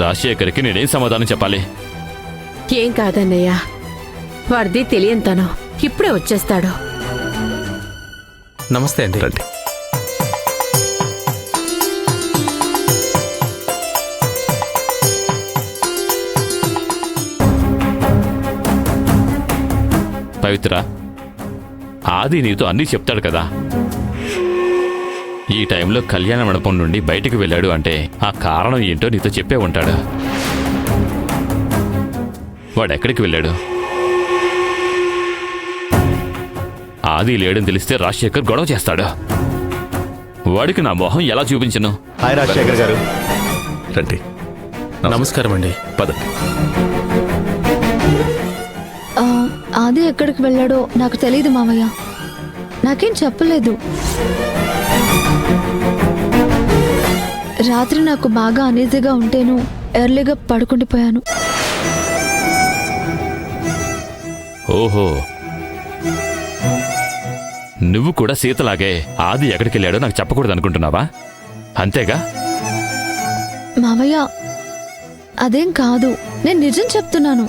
రాజశేఖర్కి నేనేం సమాధానం చెప్పాలి? ఏం కాదన్నయ్య, వాడిది తెలియంతనం. ఇప్పుడే వచ్చేస్తాడు. నమస్తే అండి. రండి. పవిత్ర, ఆది నీతో అన్నీ చెప్తాడు కదా. ఈ టైంలో కళ్యాణ మండపం నుండి బయటికి వెళ్ళాడు అంటే ఆ కారణం ఏంటో నీతో చెప్పే ఉంటాడు. వాడెక్కడికి వెళ్ళాడు? ఆది లేడని తెలిస్తే రాజశేఖర్ గొడవ చేస్తాడు. వాడికి నా మొహం ఎలా చూపించను? హాయ్ రాజశేఖర్ గారు, రండి. నమస్కారం అండి. పదండి. ఆది ఎక్కడికి వెళ్ళాడో నాకు తెలియదు మామయ్య. నాకేం చెప్పలేదు. రాత్రి నాకు బాగా అనీజీగా ఉంటేను ఎర్లీగా పడుకుండిపోయాను. ఓహో, నువ్వు కూడా సీతలాగే ఆది ఎక్కడికి వెళ్ళాడో నాకు చెప్పకూడదు అనుకుంటున్నావా? అంతేగా? మామయ్య, అదేం కాదు, నేను నిజం చెప్తున్నాను.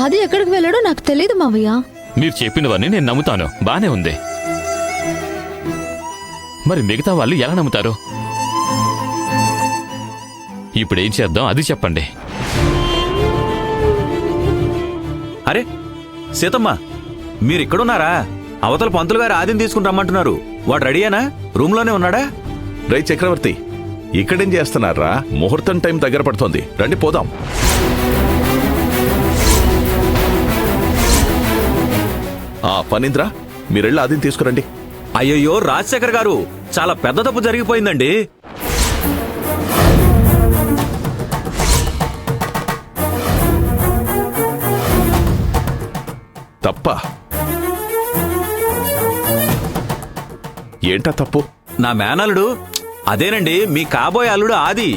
ఆది ఎక్కడికి వెళ్ళాడో నాకు తెలియదు మావయ్య. మీరు చెప్పినవన్నీ నేను నమ్ముతాను, బానే ఉంది. మరి మిగతా వాళ్ళు ఎలా నమ్ముతారు? ఇప్పుడేం చేద్దాం అది చెప్పండి. అరే సీతమ్మ, మీరిక్కడున్నారా? అవతల పంతులు గారు ఆదిని తీసుకుని రమ్మంటున్నారు. వాడు రెడీయేనా? రూమ్లోనే ఉన్నాడా? రై చక్రవర్తి, ఇక్కడేం చేస్తున్నారా? ముహూర్తం టైం దగ్గర పడుతోంది, రండి పోదాం. ఫణీంద్ర, మీరెళ్ళి ఆదిని తీసుకురండి. అయ్యయ్యో రాజశేఖర్ గారు, చాలా పెద్ద తప్పు జరిగిపోయిందండి. తప్ప? ఏంటా తప్పు? నా మేనల్లుడు, అదేనండి మీ కాబోయే అల్లుడు ఆది.